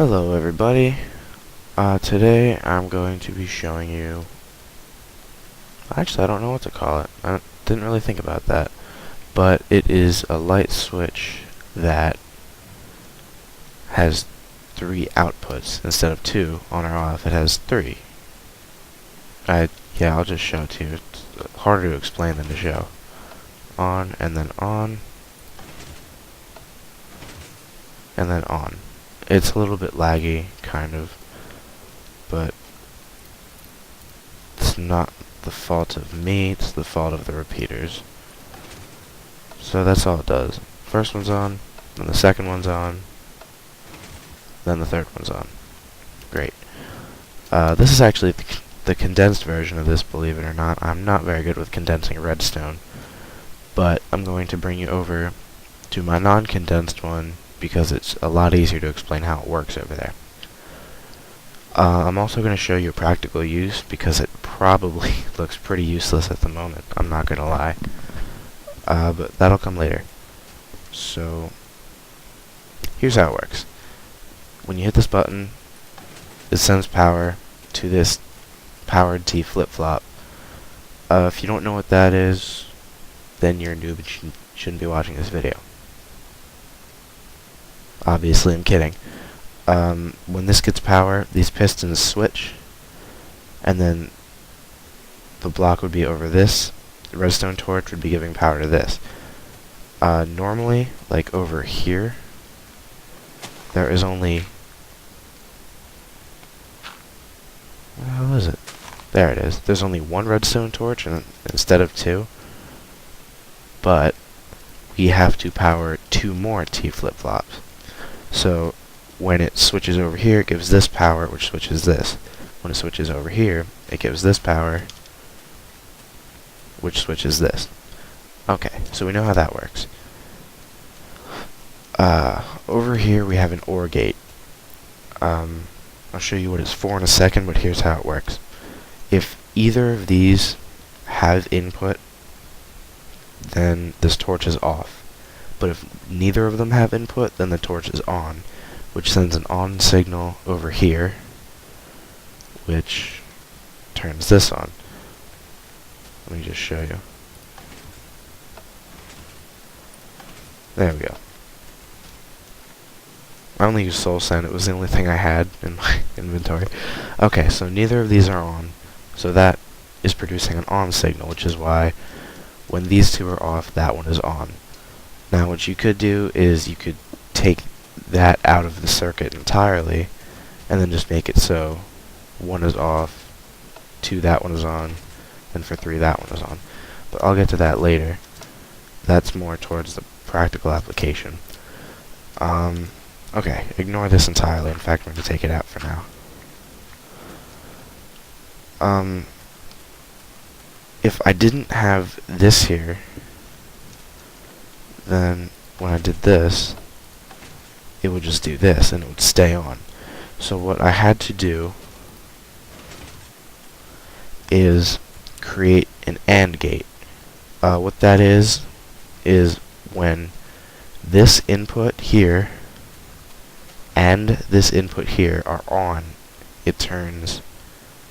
Hello everybody. Today I'm going to be showing you, actually I don't know what to call it. I didn't really think about that, but it is a light switch that has 3 outputs instead of 2 on or off. It has 3. Yeah, I'll just show it to you. It's harder to explain than to show. On, and then on, and then on. It's a little bit laggy, kind of, but it's not the fault of me, it's the fault of the repeaters. So that's all it does. First one's on, then the second one's on, then the third one's on. Great. This is actually the condensed version of this, believe it or not. I'm not very good with condensing redstone, but I'm going to bring you over to my non-condensed one because it's a lot easier to explain how it works over there. I'm also going to show you a practical use because it probably looks pretty useless at the moment, I'm not going to lie. But that'll come later. So, here's how it works. When you hit this button, it sends power to this powered T flip-flop. If you don't know what that is, then you're a noob and you shouldn't be watching this video. Obviously, I'm kidding. When this gets power, these pistons switch, and then the block would be over this. The redstone torch would be giving power to this. Normally, like over here, there is only... how is it? There it is. There's only one redstone torch instead of 2, but we have to power 2 more T flip-flops. So when it switches over here, it gives this power, which switches this. When it switches over here, it gives this power, which switches this. Okay, so we know how that works. Over here we have an OR gate. I'll show you what it's for in a second, but here's how it works. If either of these have input, then this torch is off. But if neither of them have input, then the torch is on, which sends an on signal over here, which turns this on. Let me just show you. There we go. I only used Soul Sand, it was the only thing I had in my inventory. Okay, so neither of these are on, so that is producing an on signal, which is why when these two are off, that one is on. Now what you could do is you could take that out of the circuit entirely, and then just make it so 1 is off, 2 that one is on, and for 3 that one is on. But I'll get to that later. That's more towards the practical application. Okay, ignore this entirely. In fact, I'm going to take it out for now. If I didn't have this here, then when I did this, it would just do this, and it would stay on. So what I had to do is create an AND gate. What that is when this input here and this input here are on, it turns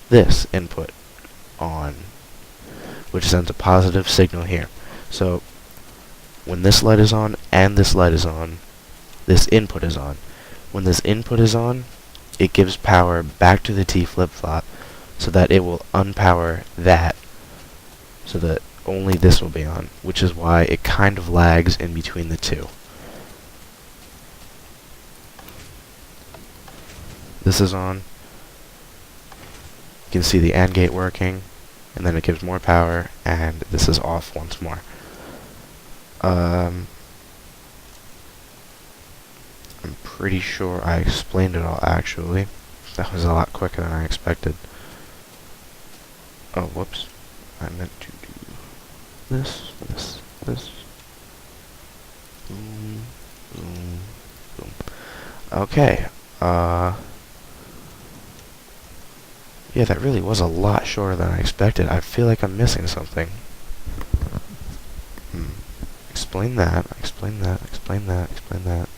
this input on, which sends a positive signal here. So when this light is on and this light is on, this input is on. When this input is on, it gives power back to the T flip-flop so that it will unpower that, so that only this will be on, which is why it kind of lags in between the two. This is on. You can see the AND gate working, and then it gives more power, and this is off once more. I'm pretty sure I explained it all, actually. That was a lot quicker than I expected. Oh, whoops. I meant to do this, this, this. Boom, boom, boom. Okay, yeah, that really was a lot shorter than I expected. I feel like I'm missing something. Explain that, explain that, explain that, explain that.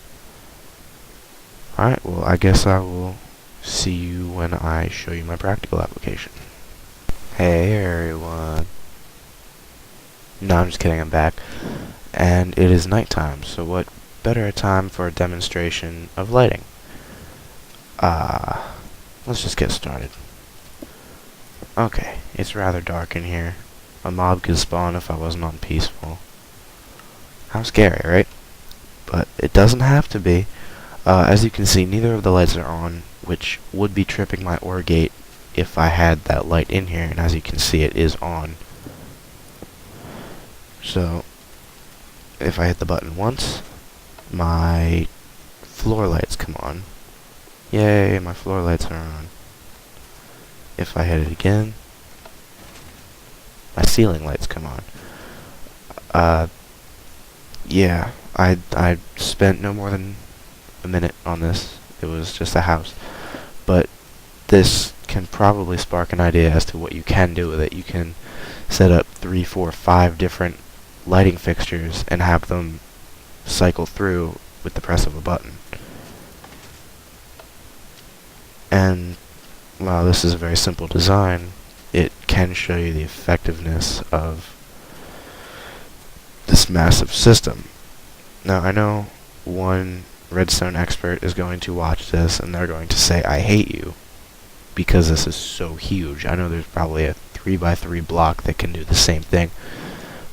Alright, well, I guess I will see you when I show you my practical application. Hey, everyone. No, I'm just kidding, I'm back. And it is nighttime, so what better a time for a demonstration of lighting? Let's just get started. Okay, it's rather dark in here. A mob could spawn if I wasn't on peaceful. How scary, right? But it doesn't have to be. As you can see, neither of the lights are on, which would be tripping my OR gate if I had that light in here, and as you can see, it is on. So, if I hit the button once, my floor lights come on. Yay, my floor lights are on. If I hit it again, my ceiling lights come on. Yeah, I spent no more than a minute on this. It was just a house. But this can probably spark an idea as to what you can do with it. You can set up 3, 4, 5 different lighting fixtures and have them cycle through with the press of a button. And while this is a very simple design, it can show you the effectiveness of this massive system. Now, I know one redstone expert is going to watch this and they're going to say, I hate you, because this is so huge. I know there's probably a 3x3 block that can do the same thing,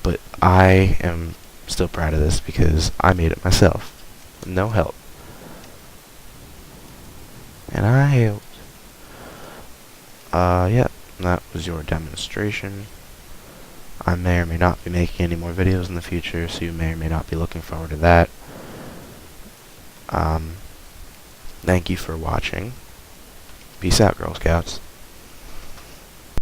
but I am still proud of this because I made it myself. No help. And I helped. Yeah, that was your demonstration. I may or may not be making any more videos in the future, so you may or may not be looking forward to that. Thank you for watching. Peace out, Girl Scouts.